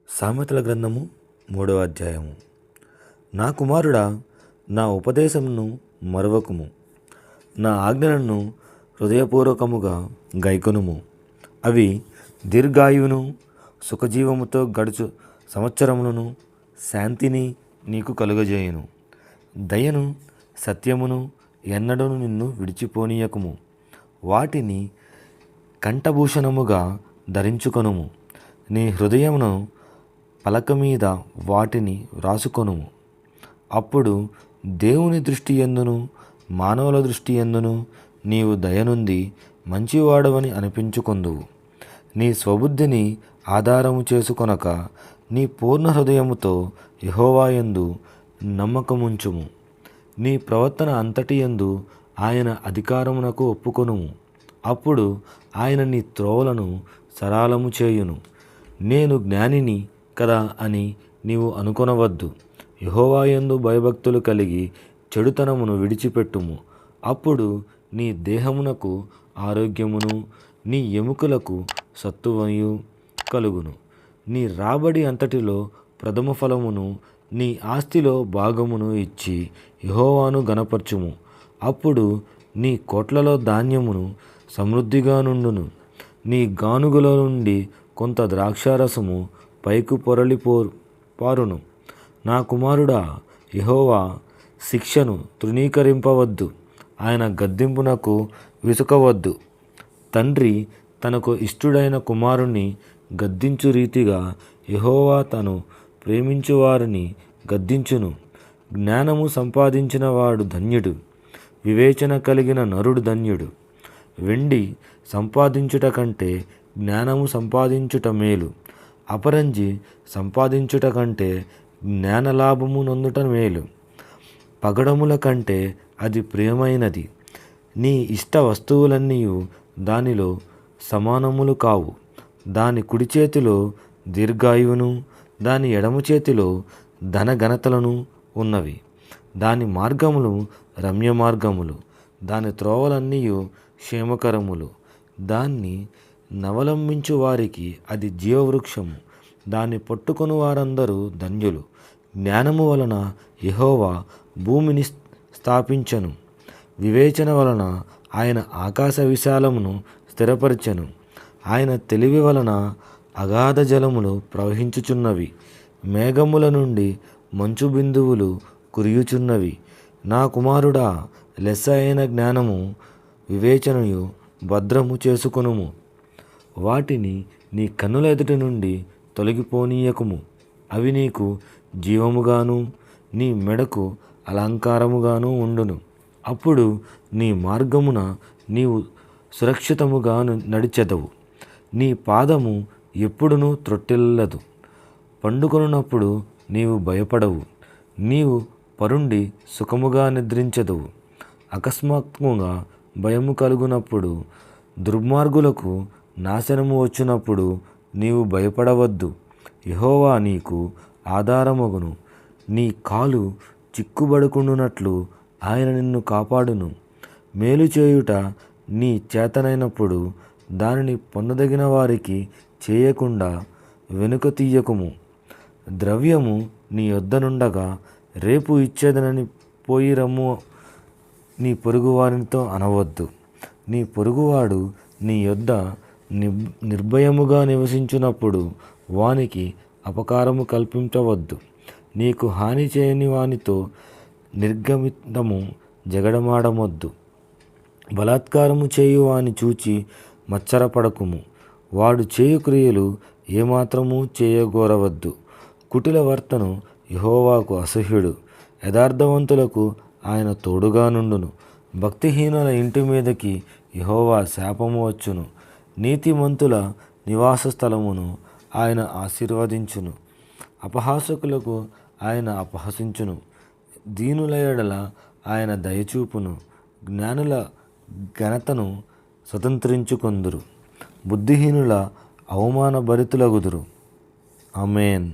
సామెతల గ్రంథము 3వ అధ్యాయము. నా కుమారుడా, నా ఉపదేశమును మరువకుము, నా ఆజ్ఞలను హృదయపూర్వకముగా గైకొనుము. అవి దీర్ఘాయువును సుఖజీవముతో గడుచు సంవత్సరములను శాంతిని నీకు కలుగజేయును. దయను సత్యమును ఎన్నడూ నిన్ను విడిచిపోనీయకుము. వాటిని కంఠభూషణముగా ధరించుకొనుము. నీ హృదయమును పలక మీద వాటిని వ్రాసుకొనుము. అప్పుడు దేవుని దృష్టి యందును మానవుల దృష్టి యందును నీవు దయనుంది మంచివాడవని అనిపించుకొందువు. నీ స్వబుద్ధిని ఆధారము చేసుకొనక నీ పూర్ణ హృదయముతో యెహోవా యందు నమ్మకముంచుము. నీ ప్రవర్తన అంతటి యందు ఆయన అధికారమునకు ఒప్పుకొనుము. అప్పుడు ఆయన నీ త్రోవలను సరళము చేయును. నేను జ్ఞానిని కదా అని నీవు అనుకొనవద్దు. యెహోవా యందు భయభక్తులు కలిగి చెడుతనమును విడిచిపెట్టుము. అప్పుడు నీ దేహమునకు ఆరోగ్యమును నీ ఎముకలకు సత్తువయు కలుగును. నీ రాబడి అంతటిలో ప్రథమ ఫలమును నీ ఆస్తిలో భాగమును ఇచ్చి యెహోవాను గణపరచుము. అప్పుడు నీ కోట్లలో ధాన్యమును సమృద్ధిగా నుండును. నీ గానుగలో నుండి కొంత ద్రాక్షారసము పైకి పారును. నా కుమారుడా, యెహోవా శిక్షను తృణీకరింపవద్దు, ఆయన గద్దింపునకు విసుకవద్దు. తండ్రి తనకు ఇష్టుడైన కుమారుణ్ణి గద్దించు రీతిగా యెహోవా తను ప్రేమించు వారిని గద్దించును. జ్ఞానము సంపాదించిన వాడు ధన్యుడు, వివేచన కలిగిన నరుడు ధన్యుడు. వెండి సంపాదించుట కంటే జ్ఞానము సంపాదించుట మేలు. అపరంజి సంపాదించుట కంటే జ్ఞానలాభము నొందుట మేలు. పగడముల కంటే అది ప్రియమైనది. నీ ఇష్ట వస్తువులన్నీ దానిలో సమానములు కావు. దాని కుడి చేతిలో దీర్ఘాయువును దాని ఎడమ చేతిలో ధనఘనతలను ఉన్నవి. దాని మార్గములు రమ్య మార్గములు, దాని త్రోవలన్నీ క్షేమకరములు. దాన్ని నవలంబించు వారికి అది జీవవృక్షము. దాన్ని పట్టుకొని వారందరూ ధన్యులు. జ్ఞానము వలన యెహోవా భూమిని స్థాపించెను. వివేచన వలన ఆయన ఆకాశ విశాలమును స్థిరపరచెను. ఆయన తెలివి వలన అగాధ జలములు ప్రవహించుచున్నవి. మేఘముల నుండి మంచు బిందువులు కురియుచున్నవి. నా కుమారుడా, లెస్స అయిన జ్ఞానము వివేచనయు భద్రము చేసుకొనుము. వాటిని నీ కన్నుల ఎదుటి నుండి తొలగిపోనీయకుము. అవి నీకు జీవముగాను నీ మెడకు అలంకారముగాను ఉండును. అప్పుడు నీ మార్గమున నీవు సురక్షితముగా నడిచెదవు. నీ పాదము ఎప్పుడునూ త్రొట్టిల్లదు. పండుకొనున్నప్పుడు నీవు భయపడవు. నీవు పరుండి సుఖముగా నిద్రించెదవు. అకస్మాత్తుగా భయము కలుగునప్పుడు, దుర్మార్గులకు నాశనము వచ్చినప్పుడు నీవు భయపడవద్దు. యెహోవా నీకు ఆధారమగును. నీ కాలు చిక్కుబడకుండునట్లు ఆయన నిన్ను కాపాడును. మేలు చేయుట నీ చేతనైనప్పుడు దానిని పొందదగిన వారికి చేయకుండా వెనుక తీయకుము. ద్రవ్యము నీ యొద్దనుండగా రేపు ఇచ్చేదనని పోయి రమ్ము నీ పొరుగువారితో అనవద్దు. నీ పొరుగువాడు నీ యొద్ద నిర్భయముగా నివసించున్నప్పుడు వానికి అపకారము కల్పించవద్దు. నీకు హాని చేయని వానితో నిర్గమితము జగడమాడమొద్దు. బలాత్కారము చేయు వాని చూచి మత్సరపడకుము. వాడు చేయు క్రియలు ఏమాత్రము చేయగోరవద్దు. కుటిల వర్తను యెహోవాకు అసహ్యుడు. యథార్థవంతులకు ఆయన తోడుగా నుండును. భక్తిహీనుల ఇంటి మీదకి యెహోవా శాపము వచ్చును. నీతిమంతుల నివాస స్థలమును ఆయన ఆశీర్వదించును. అపహాసకులకు ఆయన అపహసించును. దీనుల ఎడల ఆయన దయచూపును. జ్ఞానుల ఘనతను స్వతంత్రించుకొందురు. బుద్ధిహీనుల అవమానభరితులగుదురు. ఆమేన్.